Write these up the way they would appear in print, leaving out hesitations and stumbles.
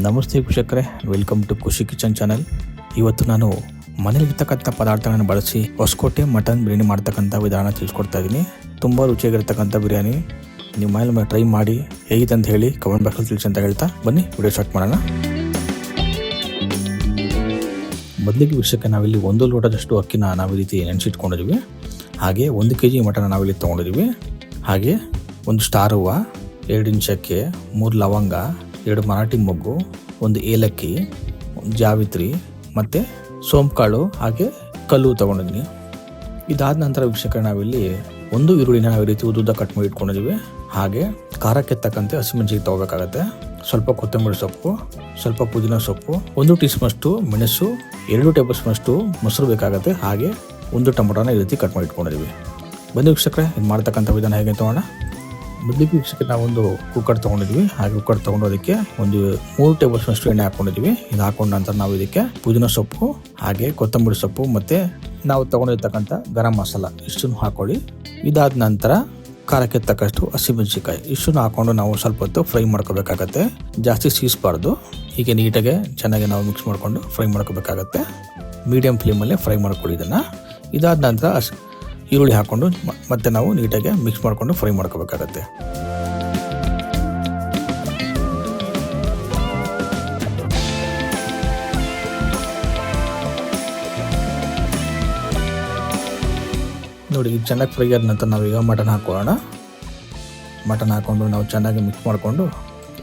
ನಮಸ್ತೆ ವೀಕ್ಷಕರೇ, welcome to ಖುಷಿ ಕಿಚನ್ ಚಾನಲ್. ಇವತ್ತು ನಾನು ಮನೇಲಿರ್ತಕ್ಕಂಥ ಪದಾರ್ಥಗಳನ್ನು ಬಳಸಿ ಹೊಸಕೋಟೆ ಮಟನ್ ಬಿರಿಯಾನಿ ಮಾಡ್ತಕ್ಕಂಥ ವಿಧಾನ ತಿಳಿಸ್ಕೊಡ್ತಾ ಇದ್ದೀನಿ. ತುಂಬ ರುಚಿಯಾಗಿರ್ತಕ್ಕಂಥ ಬಿರಿಯಾನಿ. ನೀವು ಮನೇಲಿ ಟ್ರೈ ಮಾಡಿ ಹೇಗಿದೆ ಅಂತ ಹೇಳಿ ಕಮೆಂಟ್ ಬಾಕ್ಸಲ್ಲಿ ತಿಳಿಸಿ ಅಂತ ಹೇಳ್ತಾ ಬನ್ನಿ ವಿಡಿಯೋ ಸ್ಟಾರ್ಟ್ ಮಾಡೋಣ. ಮೊದಲಿಗೆ ವೀಕ್ಷಕ, ನಾವಿಲ್ಲಿ 1 ಲೋಟದಷ್ಟು ಅಕ್ಕಿನ ನಾವು ಈ ರೀತಿ ನೆನೆಸಿಟ್ಕೊಂಡಿದ್ವಿ. ಹಾಗೆ 1 kg ಮಟನ್ ನಾವಿಲ್ಲಿ ತೊಗೊಂಡಿದ್ವಿ. ಹಾಗೆ 1 ಸ್ಟಾರ್ ಹೂವು, 2 ಇಂಚ್ ಚಕ್ಕೆ, 3 ಲವಂಗ, 2 ಮರಾಠಿ ಮೊಗ್ಗು, 1 ಏಲಕ್ಕಿ, 1 ಜಾವಿತ್ರಿ ಮತ್ತು ಸೋಂಪುಕಾಳು, ಹಾಗೆ ಕಲ್ಲು ತೊಗೊಂಡಿದ್ದೀನಿ. ಇದಾದ ನಂತರ ವೀಕ್ಷಕ, ನಾವಿಲ್ಲಿ 1 ಈರುಳ್ಳಿನ ನಾವು ಈ ರೀತಿ ಉದ್ದುದ್ದ ಕಟ್ ಮಾಡಿ ಇಟ್ಕೊಂಡಿದ್ವಿ. ಹಾಗೆ ಖಾರಕ್ಕೆ ತಕ್ಕಂತೆ ಹಸಿಮೆಣಸಿಗೆ ತೊಗೋಬೇಕಾಗತ್ತೆ. ಸ್ವಲ್ಪ ಕೊತ್ತಂಬರಿ ಸೊಪ್ಪು, ಸ್ವಲ್ಪ ಪುದೀನ ಸೊಪ್ಪು, 1 ಟೀ ಸ್ಪೂನಷ್ಟು ಮೆಣಸು, 2 ಟೇಬಲ್ ಸ್ಪೂನಷ್ಟು ಮೊಸರು ಬೇಕಾಗುತ್ತೆ. ಹಾಗೆ 1 ಟೊಮೊಟೊನ ಈ ರೀತಿ ಕಟ್ ಮಾಡಿ ಇಟ್ಕೊಂಡಿದ್ವಿ. ಬನ್ನಿ ವೀಕ್ಷಕರೇ, ಇದು ಮಾಡ್ತಕ್ಕಂಥ ವಿಧಾನ ಹೇಗೆ ತೊಗೋಣ. ಮೊದಲಿಗೆ ವೀಕ್ಷಕ, ನಾವೊಂದು ಕುಕ್ಕರ್ ತೊಗೊಂಡಿದ್ವಿ. ಹಾಗೆ ಕುಕ್ಕರ್ ತೊಗೊಂಡೋದಕ್ಕೆ 3 ಟೇಬಲ್ ಸ್ಪೂನಷ್ಟು ಎಣ್ಣೆ ಹಾಕೊಂಡಿದ್ವಿ. ಇದು ಹಾಕೊಂಡ ನಂತರ ನಾವು ಇದಕ್ಕೆ ಪುದೀನ ಸೊಪ್ಪು, ಹಾಗೆ ಕೊತ್ತಂಬರಿ ಸೊಪ್ಪು ಮತ್ತು ನಾವು ತೊಗೊಂಡಿರ್ತಕ್ಕಂಥ ಗರಂ ಮಸಾಲ ಇಷ್ಟನ್ನು ಹಾಕೊಳ್ಳಿ. ಇದಾದ ನಂತರ ಖಾರಕ್ಕೆ ತಕ್ಕಷ್ಟು ಹಸಿಮೆಣಸಿಕಾಯಿ ಇಷ್ಟನ್ನು ಹಾಕೊಂಡು ನಾವು ಸ್ವಲ್ಪ ಹೊತ್ತು ಫ್ರೈ ಮಾಡ್ಕೋಬೇಕಾಗತ್ತೆ. ಜಾಸ್ತಿ ಸೀಸಬಾರ್ದು. ಹೀಗೆ ನೀಟಾಗಿ ಚೆನ್ನಾಗಿ ನಾವು ಮಿಕ್ಸ್ ಮಾಡಿಕೊಂಡು ಫ್ರೈ ಮಾಡ್ಕೋಬೇಕಾಗತ್ತೆ. ಮೀಡಿಯಂ ಫ್ಲೇಮಲ್ಲೇ ಫ್ರೈ ಮಾಡ್ಕೊಳ್ಳಿ ಇದನ್ನು. ಇದಾದ ನಂತರ ಈರುಳ್ಳಿ ಹಾಕ್ಕೊಂಡು ಮತ್ತೆ ನಾವು ನೀಟಾಗಿ ಮಿಕ್ಸ್ ಮಾಡಿಕೊಂಡು ಫ್ರೈ ಮಾಡ್ಕೋಬೇಕಾಗತ್ತೆ. ನೋಡಿ, ಇದು ಚೆನ್ನಾಗಿ ಫ್ರೈ ಆದ ನಂತರ ನಾವೀಗ ಮಟನ್ ಹಾಕೊಳ್ಳೋಣ. ಮಟನ್ ಹಾಕ್ಕೊಂಡು ನಾವು ಚೆನ್ನಾಗಿ ಮಿಕ್ಸ್ ಮಾಡಿಕೊಂಡು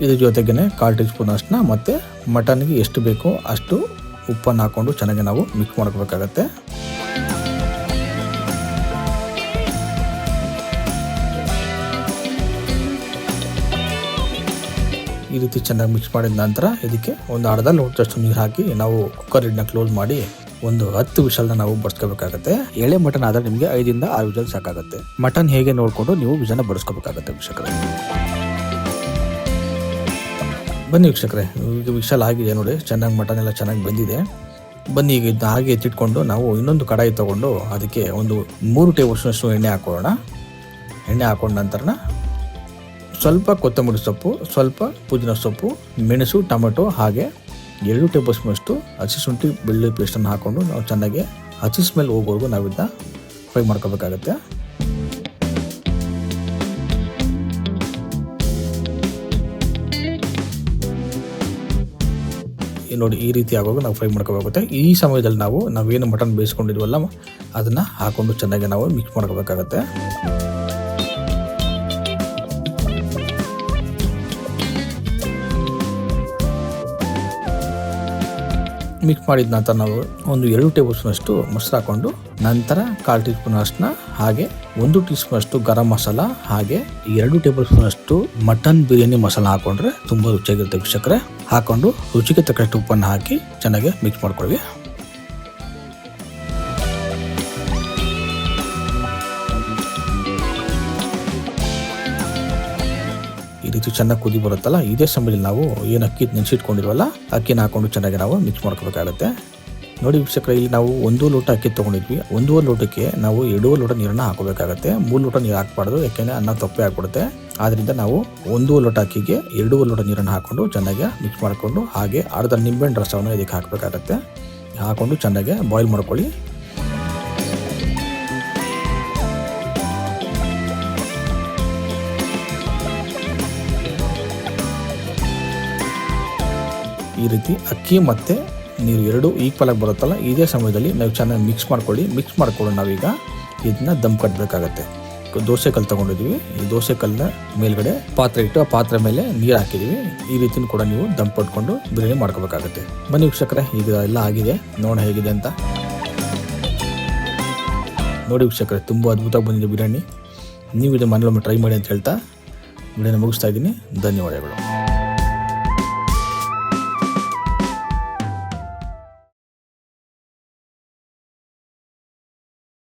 ಇದ್ರ ಜೊತೆಗೇ 1/4 ಟೀ ಸ್ಪೂನ್ ಅಷ್ಟನ್ನ ಮತ್ತು ಮಟನ್ಗೆ ಎಷ್ಟು ಬೇಕೋ ಅಷ್ಟು ಉಪ್ಪನ್ನು ಹಾಕ್ಕೊಂಡು ಚೆನ್ನಾಗಿ ನಾವು ಮಿಕ್ಸ್ ಮಾಡ್ಕೋಬೇಕಾಗತ್ತೆ. ಈ ರೀತಿ ಚೆನ್ನಾಗಿ ಮಿಕ್ಸ್ ಮಾಡಿದ ನಂತರ ಇದಕ್ಕೆ ಒಂದು ಅರ್ಧ ಲೋಟದಷ್ಟು ನೀರು ಹಾಕಿ ನಾವು ಕುಕ್ಕರ್ ಲಿಡ್ನ ಕ್ಲೋಸ್ ಮಾಡಿ 10 ವಿಷಲ್ನ ನಾವು ಬಡಿಸ್ಕೋಬೇಕಾಗತ್ತೆ. ಎಳೆ ಮಟನ್ ಆದರೆ ನಿಮಗೆ 5 ಇಂದ 6 ವಿಷಲ್ ಸಾಕಾಗುತ್ತೆ. ಮಟನ್ ಹೇಗೆ ನೋಡಿಕೊಂಡು ನೀವು ವಿಷಲ್ನ ಬಡಿಸ್ಕೋಬೇಕಾಗತ್ತೆ ವೀಕ್ಷಕರೇ. ಬನ್ನಿ ವೀಕ್ಷಕರೇ, ಈಗ ವಿಷಲ್ ಆಗಿದೆ ನೋಡಿ, ಚೆನ್ನಾಗಿ ಮಟನ್ ಎಲ್ಲ ಚೆನ್ನಾಗಿ ಬಂದಿದೆ. ಬನ್ನಿ, ಈಗ ಇದನ್ನ ಹಾಗೆ ಎತ್ತಿಟ್ಕೊಂಡು ನಾವು ಇನ್ನೊಂದು ಕಡಾಯಿ ತೊಗೊಂಡು ಅದಕ್ಕೆ 3 ಟೇಬಲ್ ಸ್ಪೂನಷ್ಟು ಎಣ್ಣೆ ಹಾಕೊಳ್ಳೋಣ. ಎಣ್ಣೆ ಹಾಕೊಂಡ ನಂತರ ಸ್ವಲ್ಪ ಕೊತ್ತಂಬರಿ ಸೊಪ್ಪು, ಸ್ವಲ್ಪ ಪುದೀನ ಸೊಪ್ಪು, ಮೆಣಸು, ಟೊಮೆಟೊ, ಹಾಗೆ 2 ಟೇಬಲ್ ಸ್ಪೂನಷ್ಟು ಹಸಿ ಶುಂಠಿ ಬೆಳ್ಳುಳ್ಳಿ ಪೇಸ್ಟನ್ನು ಹಾಕ್ಕೊಂಡು ನಾವು ಚೆನ್ನಾಗಿ ಹಸಿ ಸ್ಮೆಲ್ ಹೋಗೋವರೆಗೂ ನಾವು ಇದನ್ನ ಫ್ರೈ ಮಾಡ್ಕೋಬೇಕಾಗತ್ತೆ. ನೋಡಿ, ಈ ರೀತಿ ಆಗುವಾಗ ನಾವು ಫ್ರೈ ಮಾಡ್ಕೋಬೇಕಾಗುತ್ತೆ. ಈ ಸಮಯದಲ್ಲಿ ನಾವೇನು ಮಟನ್ ಬೇಯಿಸ್ಕೊಂಡಿದ್ವಲ್ಲ ಅದನ್ನು ಹಾಕ್ಕೊಂಡು ಚೆನ್ನಾಗಿ ನಾವು ಮಿಕ್ಸ್ ಮಾಡ್ಕೋಬೇಕಾಗತ್ತೆ. ಮಿಕ್ಸ್ ಮಾಡಿದ ನಂತರ ನಾವು 2 ಟೇಬಲ್ ಸ್ಪೂನಷ್ಟು ಮೊಸರು ಹಾಕೊಂಡು ನಂತರ 1/4 ಟೀ ಸ್ಪೂನ್ ಅಷ್ಟನ್ನ, ಹಾಗೆ 1 ಟೀ ಸ್ಪೂನಷ್ಟು ಗರಂ ಮಸಾಲ, ಹಾಗೆ 2 ಟೇಬಲ್ ಸ್ಪೂನಷ್ಟು ಮಟನ್ ಬಿರಿಯಾನಿ ಮಸಾಲ ಹಾಕೊಂಡ್ರೆ ತುಂಬ ರುಚಿಯಾಗಿರುತ್ತೆ ವೀಕ್ಷಕರೇ. ಹಾಕೊಂಡು ರುಚಿಗೆ ತಕ್ಕಷ್ಟು ಉಪ್ಪನ್ನು ಹಾಕಿ ಚೆನ್ನಾಗಿ ಮಿಕ್ಸ್ ಮಾಡ್ಕೊಳ್ಳಿ. ಈ ರೀತಿ ಚೆನ್ನಾಗಿ ಕುದಿ ಬರುತ್ತಲ್ಲ, ಇದೇ ಸಮಯದಲ್ಲಿ ನಾವು ಏನು ಅಕ್ಕಿ ನೆನೆಸಿಟ್ಕೊಂಡಿಲ್ವಲ್ಲ ಅಕ್ಕಿನ ಹಾಕೊಂಡು ಚೆನ್ನಾಗಿ ನಾವು ಮಿಕ್ಸ್ ಮಾಡ್ಕೋಬೇಕಾಗತ್ತೆ. ನೋಡಿ ವೀಕ್ಷಕರೇ, ಇಲ್ಲಿ ನಾವು 1 ಲೋಟ ಅಕ್ಕಿ ತೊಗೊಂಡಿದ್ವಿ. 1 ಲೋಟಕ್ಕೆ ನಾವು 2 ಲೋಟ ನೀರನ್ನು ಹಾಕೋಬೇಕಾಗತ್ತೆ. 3 ಲೋಟ ನೀರು ಹಾಕಬಾರ್ದು, ಯಾಕೆಂದರೆ ಅನ್ನ ತೊಪ್ಪೆ ಹಾಕ್ಬಿಡುತ್ತೆ. ಆದ್ದರಿಂದ ನಾವು 1 ಲೋಟ ಅಕ್ಕಿಗೆ 2 ಲೋಟ ನೀರನ್ನು ಹಾಕೊಂಡು ಚೆನ್ನಾಗಿ ಮಿಕ್ಸ್ ಮಾಡಿಕೊಂಡು ಹಾಗೆ ಅರ್ಧ ನಿಂಬೆಹಣ್ಣು ರಸವನ್ನು ಇದಕ್ಕೆ ಹಾಕಬೇಕಾಗತ್ತೆ. ಹಾಕೊಂಡು ಚೆನ್ನಾಗಿ ಬಾಯ್ಲ್ ಮಾಡ್ಕೊಳ್ಳಿ. ಈ ರೀತಿ ಅಕ್ಕಿ ಮತ್ತು ನೀರು 2 ಈಕ್ವಲ್ ಆಗಿ ಬರುತ್ತಲ್ಲ, ಇದೇ ಸಮಯದಲ್ಲಿ ನಾವು ಚೆನ್ನಾಗಿ ಮಿಕ್ಸ್ ಮಾಡ್ಕೊಳ್ಳಿ. ಮಿಕ್ಸ್ ಮಾಡ್ಕೊಂಡು ನಾವೀಗ ಇದನ್ನ ದಮ್ ಕಟ್ಟಬೇಕಾಗತ್ತೆ. ದೋಸೆ ಕಲ್ಲು ತೊಗೊಂಡಿದ್ವಿ. ಈ ದೋಸೆ ಕಲ್ಲನ್ನ ಮೇಲ್ಗಡೆ ಪಾತ್ರೆ ಇಟ್ಟು ಆ ಪಾತ್ರೆ ಮೇಲೆ ನೀರು ಹಾಕಿದ್ದೀವಿ. ಈ ರೀತಿನೂ ಕೂಡ ನೀವು ದಮ್ ಕಟ್ಕೊಂಡು ಬಿರಿಯಾನಿ ಮಾಡ್ಕೋಬೇಕಾಗತ್ತೆ. ಬನ್ನಿ ವೀಕ್ಷಕರೇ, ಈಗ ಎಲ್ಲ ಆಗಿದೆ, ನೋಡೋಣ ಹೇಗಿದೆ ಅಂತ. ನೋಡಿ ವೀಕ್ಷಕರೇ, ತುಂಬ ಅದ್ಭುತವಾಗಿ ಬಂದಿದೆ ಬಿರಿಯಾನಿ. ನೀವು ಇದು ಮನೇಲೊಮ್ಮೆ ಟ್ರೈ ಮಾಡಿ ಅಂತ ಹೇಳ್ತಾ ವಿಡಿಯೋನ ಮುಗಿಸ್ತಾ ಇದ್ದೀನಿ. ಧನ್ಯವಾದಗಳು.